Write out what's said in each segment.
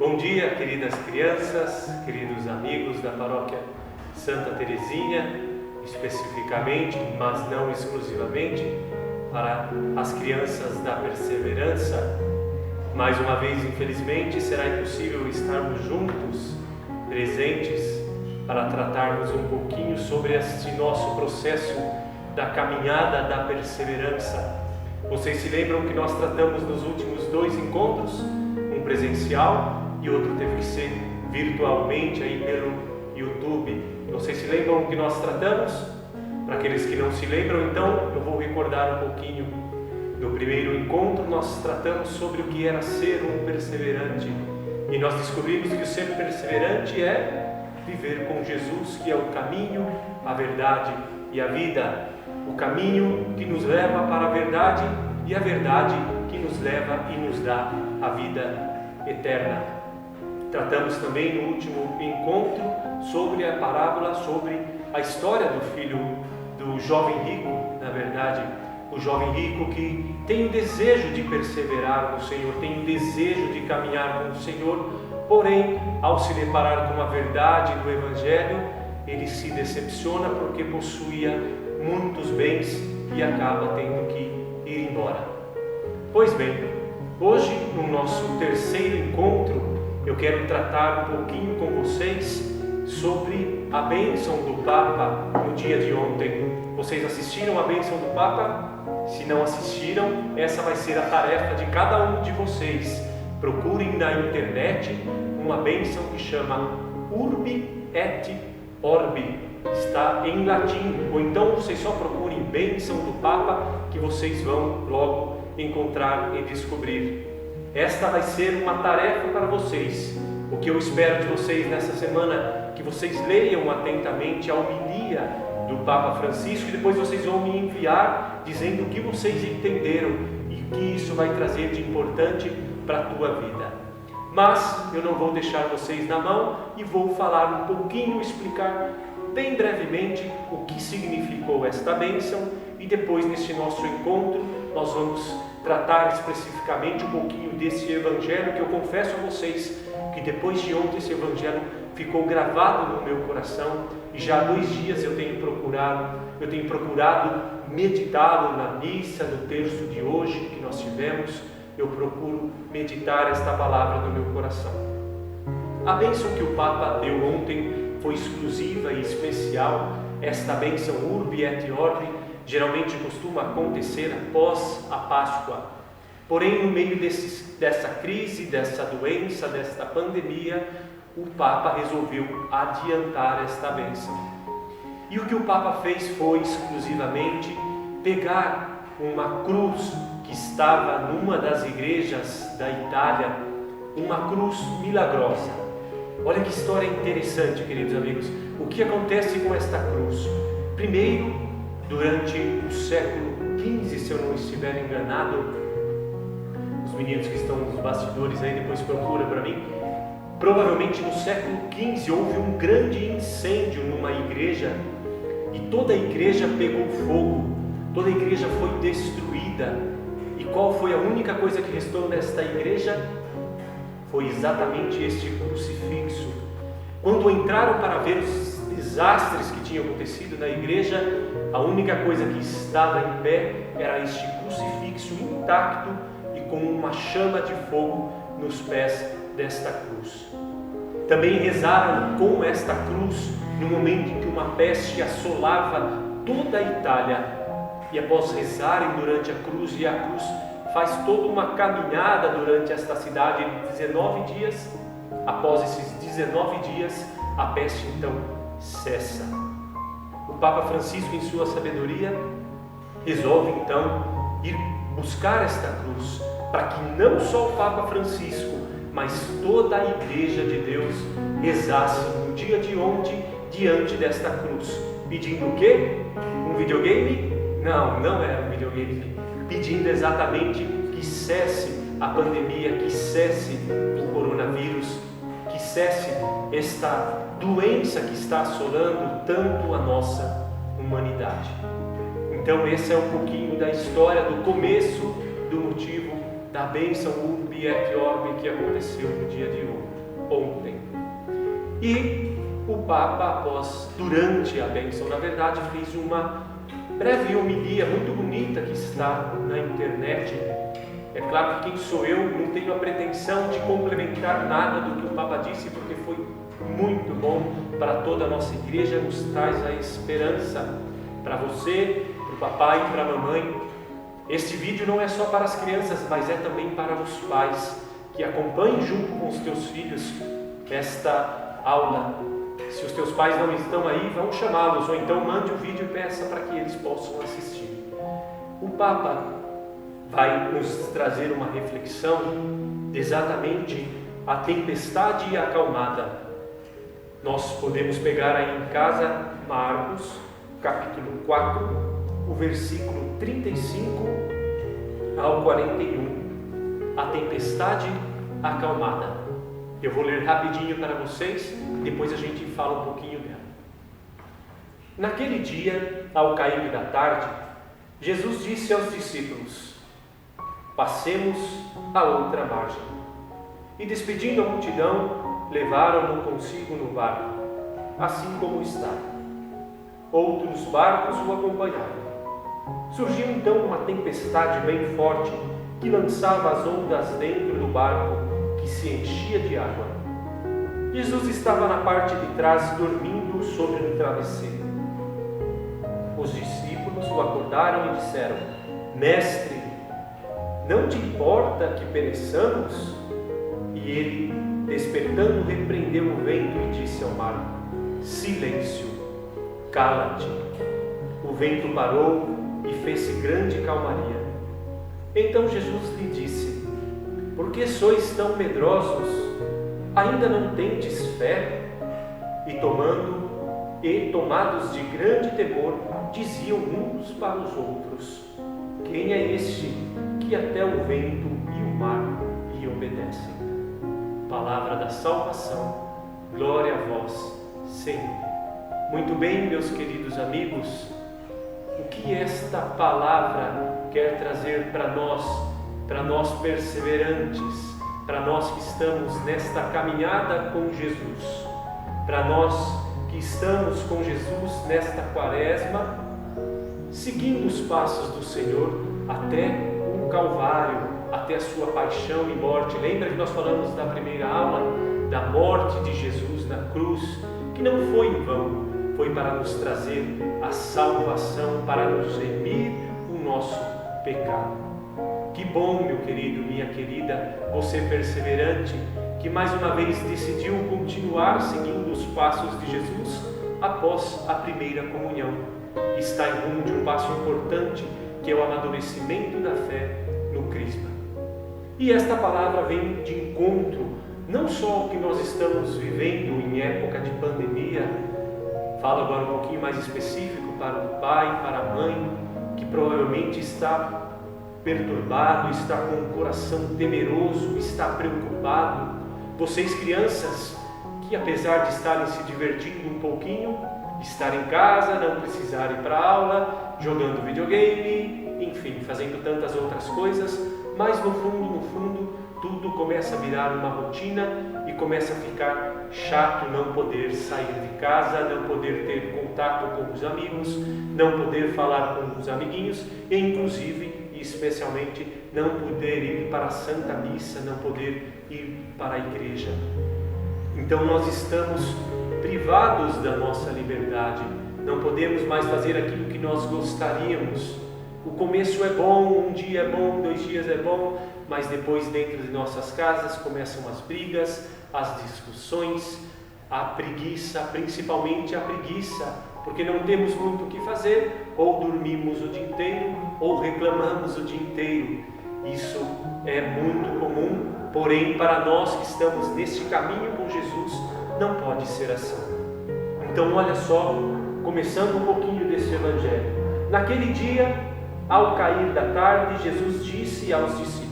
Bom dia, queridas crianças, queridos amigos da Paróquia Santa Teresinha, especificamente, mas não exclusivamente, para as crianças da Perseverança. Mais uma vez, infelizmente, será impossível estarmos juntos, presentes, para tratarmos um pouquinho sobre este nosso processo da caminhada da perseverança. Vocês se lembram que nós tratamos nos últimos 2 encontros, um presencial e outro teve que ser virtualmente aí pelo YouTube. Vocês se lembram que nós tratamos? Para aqueles que não se lembram, então eu vou recordar um pouquinho. No primeiro encontro nós tratamos sobre o que era ser um perseverante e nós descobrimos que o ser perseverante é viver com Jesus, que é o caminho, a verdade e a vida. O caminho que nos leva para a verdade e a verdade que nos leva e nos dá a vida eterna. Tratamos também no último encontro sobre a parábola, sobre a história do filho do jovem rico, na verdade, o jovem rico que tem o desejo de perseverar no Senhor, tem o desejo de caminhar com o Senhor, porém, ao se deparar com a verdade do Evangelho, ele se decepciona porque possuía muitos bens e acaba tendo que ir embora. Pois bem, hoje, no nosso terceiro encontro, eu quero tratar um pouquinho com vocês sobre a bênção do Papa no dia de ontem. Vocês assistiram a bênção do Papa? Se não assistiram, essa vai ser a tarefa de cada um de vocês. Procurem na internet uma bênção que chama Urbi et Orbi. Está em latim, ou então vocês só procurem bênção do Papa que vocês vão logo encontrar e descobrir. Esta vai ser uma tarefa para vocês. O que eu espero de vocês nessa semana, que vocês leiam atentamente a homilia do Papa Francisco e depois vocês vão me enviar dizendo o que vocês entenderam e o que isso vai trazer de importante para a tua vida. Mas eu não vou deixar vocês na mão e vou falar um pouquinho, explicar bem brevemente o que significou esta bênção e depois neste nosso encontro nós vamos tratar especificamente um pouquinho desse evangelho que eu confesso a vocês que depois de ontem esse evangelho ficou gravado no meu coração e já há 2 dias eu tenho procurado meditá-lo na missa, no terço de hoje que nós tivemos, eu procuro meditar esta palavra no meu coração. A bênção que o Papa deu ontem foi exclusiva e especial. Esta bênção Urbi et Orbi geralmente costuma acontecer após a Páscoa. Porém, no meio dessa crise, dessa doença, desta pandemia, o Papa resolveu adiantar esta bênção. E o que o Papa fez foi exclusivamente pegar uma cruz que estava numa das igrejas da Itália, uma cruz milagrosa. Olha que história interessante, queridos amigos. O que acontece com esta cruz? Primeiro, durante o século XV, se eu não estiver enganado, os meninos que estão nos bastidores aí depois procura para mim, provavelmente no século XV houve um grande incêndio numa igreja e toda a igreja pegou fogo, toda a igreja foi destruída. E qual foi a única coisa que restou nesta igreja? Foi exatamente este crucifixo. Quando entraram para ver os desastres que tinham acontecido na igreja, a única coisa que estava em pé era este crucifixo intacto e com uma chama de fogo nos pés desta cruz. Também rezaram com esta cruz no momento em que uma peste assolava toda a Itália. E após rezarem durante a cruz, e a cruz faz toda uma caminhada durante esta cidade de 19 dias, após esses 19 dias, a peste então cessa. O Papa Francisco, em sua sabedoria, resolve então ir buscar esta cruz, para que não só o Papa Francisco, mas toda a Igreja de Deus rezasse no dia de ontem diante desta cruz, pedindo o quê? Um videogame? Não era um videogame, pedindo exatamente que cesse a pandemia, que cesse o coronavírus, que cesse esta doença que está assolando tanto a nossa humanidade. Então esse é um pouquinho da história, do começo, do motivo da bênção Urbi et Orbi que aconteceu no dia de hoje. ontem. E o Papa, durante a bênção, na verdade, fez uma breve homilia muito bonita que está na internet. É claro que quem sou eu, não tenho a pretensão de complementar nada do que o Papa disse, porque foi muito bom para toda a nossa igreja, nos traz a esperança para você, para o papai e para a mamãe. Este vídeo não é só para as crianças, mas é também para os pais, que acompanhem junto com os teus filhos esta aula. Se os teus pais não estão aí, vão chamá-los, ou então mande o vídeo e peça para que eles possam assistir. O Papa vai nos trazer uma reflexão exatamente a tempestade acalmada. Nós podemos pegar aí em casa Marcos, capítulo 4, o versículo 35 ao 41. A tempestade acalmada. Eu vou ler rapidinho para vocês, depois a gente fala um pouquinho dela. Naquele dia, ao cair da tarde, Jesus disse aos discípulos: passemos à outra margem. E despedindo a multidão, levaram-no consigo no barco, assim como estava. Outros barcos o acompanharam. Surgiu então uma tempestade bem forte, que lançava as ondas dentro do barco, que se enchia de água. Jesus estava na parte de trás, dormindo sobre um travesseiro. Os discípulos o acordaram e disseram: Mestre, não te importa que pereçamos? E ele, despertando, repreendeu o vento e disse ao mar: Silêncio, cala-te. O vento parou e fez-se grande calmaria. Então Jesus lhe disse: Por que sois tão medrosos? Ainda não tendes fé? E tomados de grande temor, diziam uns para os outros: Quem é este que até o vento e o mar lhe obedecem? Palavra da salvação. Glória a vós, Senhor. Muito bem, meus queridos amigos, o que esta palavra quer trazer para nós perseverantes, para nós que estamos nesta caminhada com Jesus, para nós que estamos com Jesus nesta quaresma, seguindo os passos do Senhor até o Calvário, até a sua paixão e morte. Lembra que nós falamos na primeira aula da morte de Jesus na cruz, que não foi em vão, foi para nos trazer a salvação, para nos remir o nosso pecado. Que bom, meu querido, minha querida, você perseverante, que mais uma vez decidiu continuar seguindo os passos de Jesus após a primeira comunhão. Está em rumo de um passo importante, que é o amadurecimento da fé no Crisma. E esta palavra vem de encontro, não só ao que nós estamos vivendo em época de pandemia. Falo agora um pouquinho mais específico para o pai, para a mãe, que provavelmente está perturbado, está com o coração temeroso, está preocupado. Vocês crianças, que apesar de estarem se divertindo um pouquinho, estar em casa, não precisar ir para a aula, jogando videogame, enfim, fazendo tantas outras coisas, mas no fundo, tudo começa a virar uma rotina e começa a ficar chato não poder sair de casa, não poder ter contato com os amigos, não poder falar com os amiguinhos e inclusive e especialmente não poder ir para a Santa Missa, não poder ir para a igreja. Então nós estamos privados da nossa liberdade, não podemos mais fazer aquilo que nós gostaríamos. O começo é bom, um dia é bom, 2 dias é bom, mas depois dentro de nossas casas começam as brigas, as discussões, a preguiça, principalmente a preguiça, porque não temos muito o que fazer, ou dormimos o dia inteiro, ou reclamamos o dia inteiro. Isso é muito comum, porém para nós que estamos neste caminho com Jesus, não pode ser assim. Então olha só, começando um pouquinho desse Evangelho. Naquele dia, ao cair da tarde, Jesus disse aos discípulos.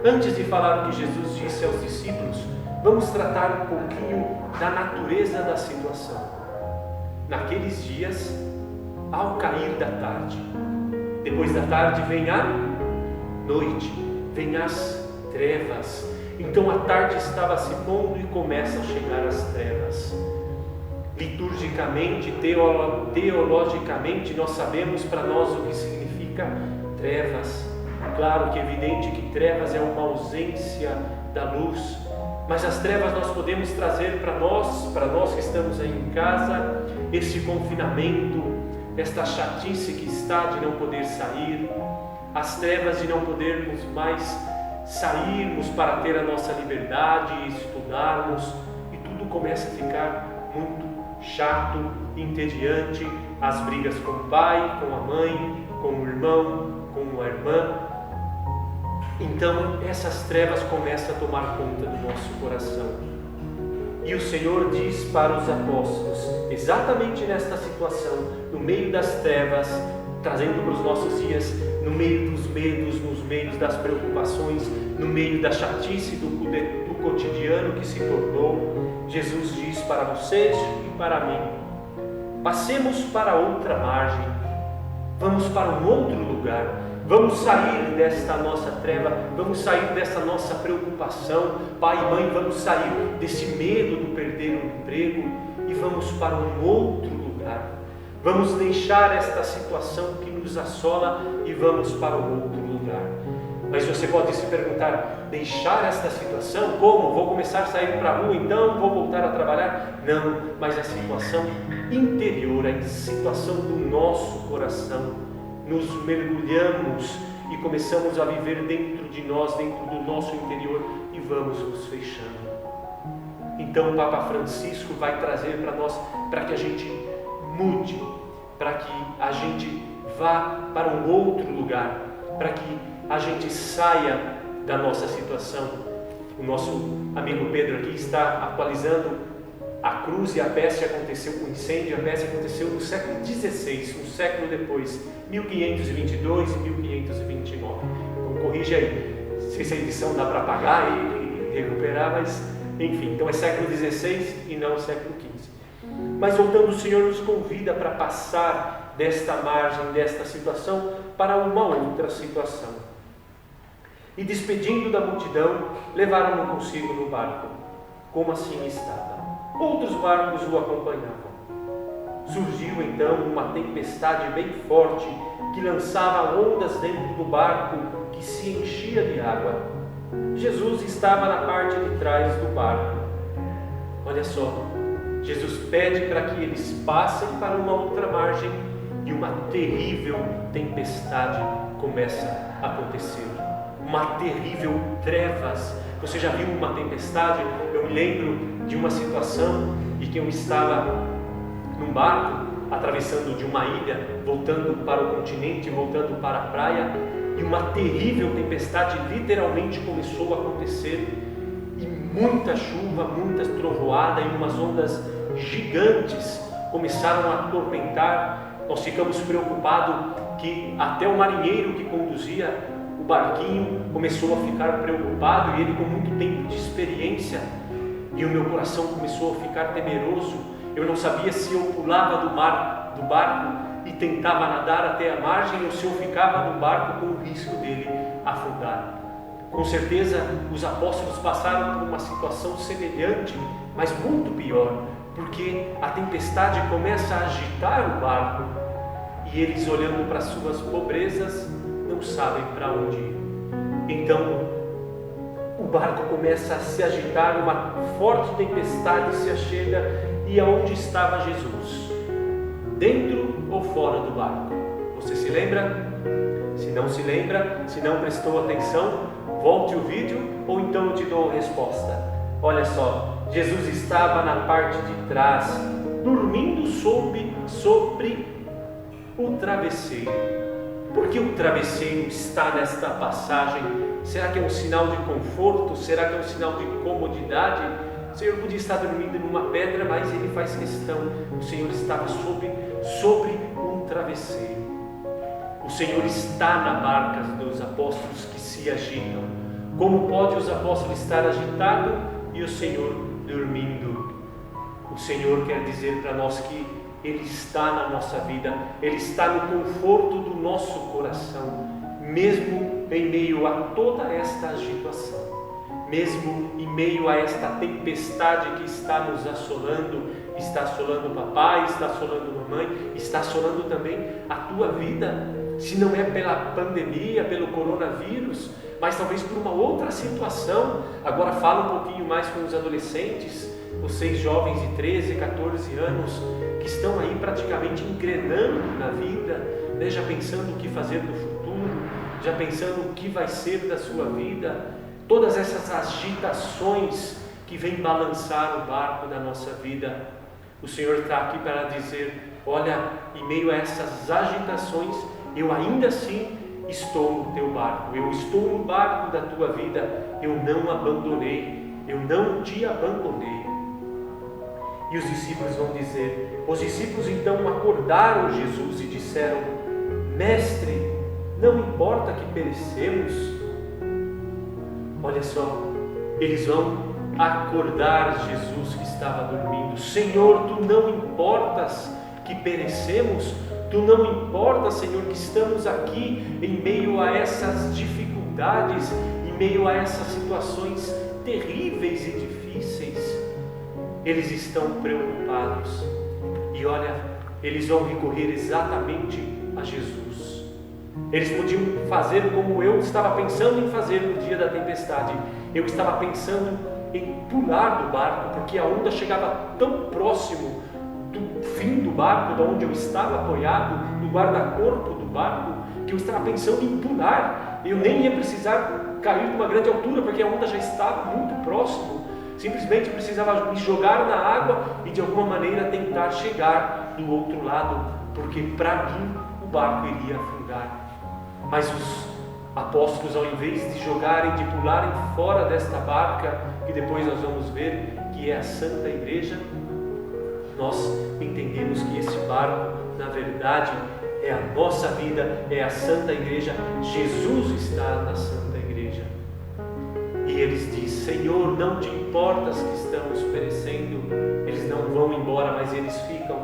Antes de falar o que Jesus disse aos discípulos, vamos tratar um pouquinho da natureza da situação. Naqueles dias, ao cair da tarde, depois da tarde vem a noite, vem as trevas. Então a tarde estava se pondo e começam a chegar as trevas. Liturgicamente, teologicamente, nós sabemos para nós o que significa trevas. Claro que é evidente que trevas é uma ausência da luz, mas as trevas nós podemos trazer para nós que estamos aí em casa, esse confinamento, esta chatice que está de não poder sair, as trevas de não podermos mais sairmos para ter a nossa liberdade, estudarmos, e tudo começa a ficar muito chato, entediante, as brigas com o pai, com a mãe, com o irmão, com a irmã. Então essas trevas começam a tomar conta do nosso coração. E o Senhor diz para os apóstolos, exatamente nesta situação, no meio das trevas, trazendo para os nossos dias, no meio dos medos, nos meios das preocupações, no meio da chatice do cotidiano que se tornou, Jesus diz para vocês e para mim: passemos para outra margem, vamos para um outro lugar, vamos sair desta nossa treva, vamos sair dessa nossa preocupação, pai e mãe, vamos sair desse medo de perder o emprego e vamos para um outro lugar. Vamos deixar esta situação que nos assola e vamos para um outro lugar. Mas você pode se perguntar: deixar esta situação? Como? Vou começar a sair para a rua, então vou voltar a trabalhar? Não, mas a situação interior, a situação do nosso coração, nos mergulhamos e começamos a viver dentro de nós, dentro do nosso interior, e vamos nos fechando. Então o Papa Francisco vai trazer para nós, para que a gente mude, para que a gente vá para um outro lugar, para que a gente saia da nossa situação. O nosso amigo Pedro aqui está atualizando a cruz e a peste aconteceu, o incêndio e a peste aconteceu no século XVI, um século depois, 1522 e 1529. Então corrige aí, se essa edição dá para apagar e recuperar, mas enfim, então é século XVI e não século XV. Mas voltando, o Senhor nos convida para passar desta margem, desta situação, para uma outra situação. E despedindo da multidão, levaram-no consigo no barco, como assim estava. Outros barcos o acompanhavam. Surgiu então uma tempestade bem forte, que lançava ondas dentro do barco, que se enchia de água. Jesus estava na parte de trás do barco. Olha só, Jesus pede para que eles passem para uma outra margem e uma terrível tempestade começa a acontecer. Uma terrível trevas. Você já viu uma tempestade? Eu me lembro de uma situação em que eu estava num barco, atravessando de uma ilha, voltando para o continente, voltando para a praia, e uma terrível tempestade literalmente começou a acontecer, e muita chuva, muita trovoada e umas ondas gigantes começaram a atormentar. Nós ficamos preocupados que até o marinheiro que conduzia o barquinho começou a ficar preocupado, e ele com muito tempo de experiência, e o meu coração começou a ficar temeroso. Eu não sabia se eu pulava do barco e tentava nadar até a margem, ou se eu ficava no barco com o risco dele afundar. Com certeza os apóstolos passaram por uma situação semelhante, mas muito pior, porque a tempestade começa a agitar o barco e eles, olhando para suas pobrezas, não sabem para onde ir. Então o barco começa a se agitar, uma forte tempestade se achega, e aonde estava Jesus? Dentro ou fora do barco? Você se lembra? Se não se lembra, se não prestou atenção, volte o vídeo ou então eu te dou a resposta. Olha só, Jesus estava na parte de trás, dormindo sobre o travesseiro. Por que o travesseiro está nesta passagem? Será que é um sinal de conforto? Será que é um sinal de comodidade? O Senhor podia estar dormindo numa pedra, mas ele faz questão. O Senhor estava sobre um travesseiro. O Senhor está na barca dos apóstolos que se agitam. Como pode os apóstolos estar agitados e o Senhor dormindo? O Senhor quer dizer para nós que Ele está na nossa vida, Ele está no conforto do nosso coração, mesmo em meio a toda esta agitação. mesmo em meio a esta tempestade que está nos assolando, está assolando o papai, está assolando a mamãe, está assolando também a tua vida, se não é pela pandemia, pelo coronavírus, mas talvez por uma outra situação. Agora fala um pouquinho mais com os adolescentes, vocês jovens de 13, 14 anos, que estão aí praticamente engrenando na vida, né? Já pensando o que fazer no futuro, já pensando o que vai ser da sua vida, todas essas agitações que vêm balançar o barco da nossa vida. O Senhor está aqui para dizer: olha, em meio a essas agitações, eu ainda assim estou no teu barco, eu estou no barco da tua vida, eu não abandonei, eu não te abandonei. E os discípulos vão dizer, os discípulos então acordaram Jesus e disseram: Mestre, não importa que perecemos. Olha só, eles vão acordar Jesus que estava dormindo. Senhor, tu não importas que perecemos, tu não importas, Senhor, que estamos aqui em meio a essas dificuldades, em meio a essas situações terríveis e difíceis. Eles estão preocupados e olha, eles vão recorrer exatamente a Jesus. Eles podiam fazer como eu estava pensando em fazer no dia da tempestade. Eu estava pensando em pular do barco, porque a onda chegava tão próximo do fim do barco, de onde eu estava apoiado, no guarda-corpo do barco, que eu estava pensando em pular. Eu nem ia precisar cair de uma grande altura, porque a onda já estava muito próximo. Simplesmente precisava me jogar na água e de alguma maneira tentar chegar do outro lado, porque para mim o barco iria afundar. Mas os apóstolos, ao invés de jogarem, de pularem fora desta barca, que depois nós vamos ver que é a Santa Igreja, nós entendemos que esse barco, na verdade, é a nossa vida, é a Santa Igreja. Jesus está na Santa Igreja. E eles dizem: Senhor, não te importas que estamos perecendo? Eles não vão embora, mas eles ficam.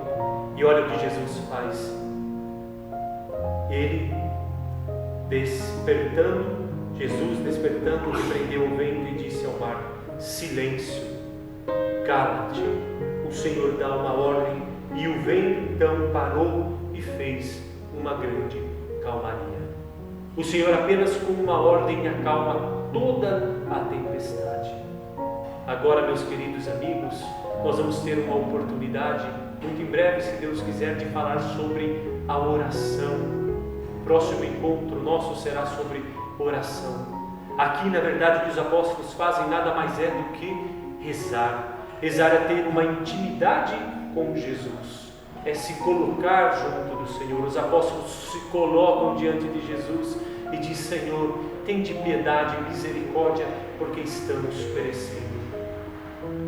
E olha o que Jesus faz. Jesus despertando, repreendeu o vento e disse ao mar: silêncio, cala-te. O Senhor dá uma ordem e o vento então parou e fez uma grande calmaria. O Senhor apenas com uma ordem acalma toda a tempestade. Agora, meus queridos amigos, nós vamos ter uma oportunidade, muito em breve, se Deus quiser, de falar sobre a oração. O próximo encontro nosso será sobre oração. Aqui, na verdade, o que os apóstolos fazem nada mais é do que rezar. Rezar é ter uma intimidade com Jesus, é se colocar junto do Senhor. Os apóstolos se colocam diante de Jesus e diz: Senhor, tende piedade e misericórdia, porque estamos perecendo.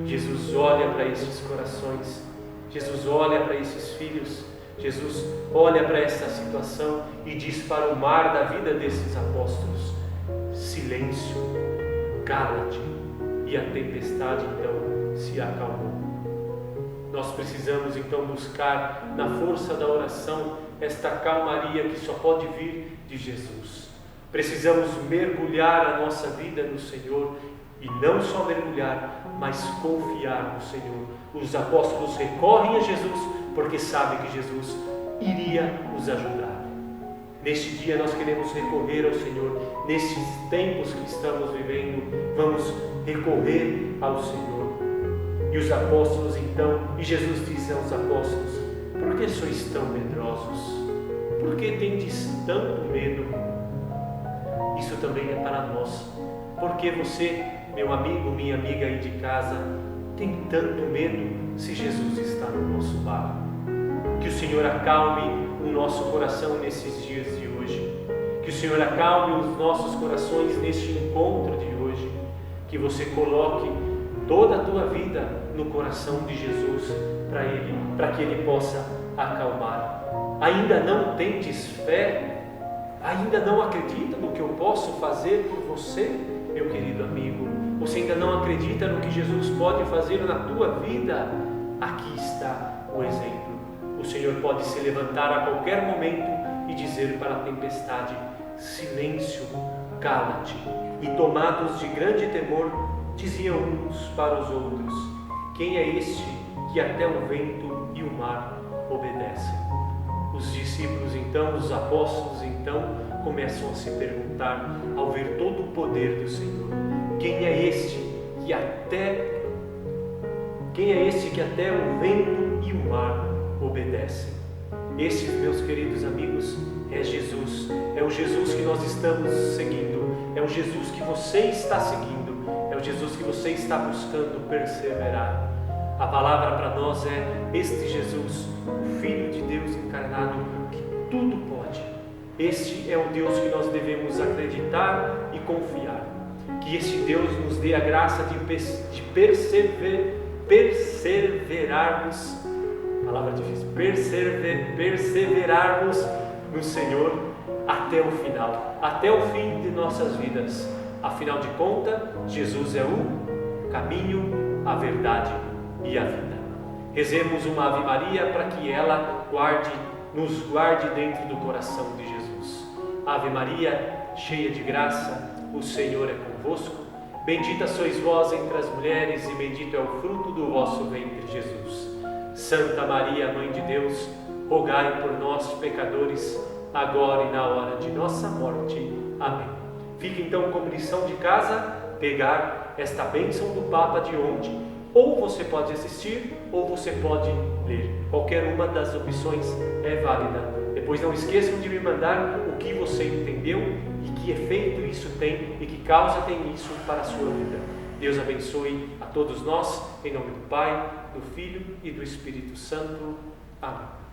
Jesus olha para esses corações, Jesus olha para esses filhos, Jesus olha para essa situação e diz para o mar da vida desses apóstolos: silêncio, cala-te. E a tempestade então se acalmou. Nós precisamos então buscar na força da oração esta calmaria que só pode vir de Jesus. Precisamos mergulhar a nossa vida no Senhor, e não só mergulhar, mas confiar no Senhor. Os apóstolos recorrem a Jesus porque sabem que Jesus iria nos ajudar. Neste dia nós queremos recorrer ao Senhor. Nesses tempos que estamos vivendo, vamos recorrer ao Senhor. E os apóstolos então, e Jesus disse aos apóstolos: por que sois tão medrosos? Por que tendes tanto medo? Isso também é para nós. Porque você, meu amigo, minha amiga aí de casa, tem tanto medo se Jesus está no nosso barco? Que o Senhor acalme o nosso coração nesses dias de hoje. Que o Senhor acalme os nossos corações neste encontro de hoje. Que você coloque toda a tua vida no coração de Jesus para que Ele possa acalmar. Ainda não tendes fé? Ainda não acredita no que eu posso fazer por você, meu querido amigo? Você ainda não acredita no que Jesus pode fazer na tua vida? Aqui está o exemplo. O Senhor pode se levantar a qualquer momento e dizer para a tempestade: silêncio, cala-te. E tomados de grande temor, diziam uns para os outros: quem é este que até o vento e o mar obedecem? Os discípulos então, os apóstolos então, começam a se perguntar, ao ver todo o poder do Senhor: quem é este que até o vento e o mar obedecem? Este, meus queridos amigos, é Jesus. É o Jesus que nós estamos seguindo. É o Jesus que você está seguindo. É o Jesus que você está buscando perseverar. A palavra para nós é este Jesus, o Filho de Deus encarnado, que tudo pode. Este é o Deus que nós devemos acreditar e confiar. Que este Deus nos dê a graça de perseverarmos, palavra difícil, perseverarmos no Senhor até o final, até o fim de nossas vidas. Afinal de contas, Jesus é o caminho, a verdade e a vida. Rezemos uma Ave Maria para que ela nos guarde dentro do coração de Jesus. Ave Maria, cheia de graça, o Senhor é convosco. Bendita sois vós entre as mulheres e bendito é o fruto do vosso ventre, Jesus. Santa Maria, Mãe de Deus, rogai por nós, pecadores, agora e na hora de nossa morte. Amém. Fica então como lição de casa pegar esta bênção do Papa de ontem. Ou você pode assistir, ou você pode ler. Qualquer uma das opções é válida. Depois não esqueçam de me mandar o que você entendeu e que efeito isso tem e que causa tem isso para a sua vida. Deus abençoe a todos nós, em nome do Pai, do Filho e do Espírito Santo. Amém.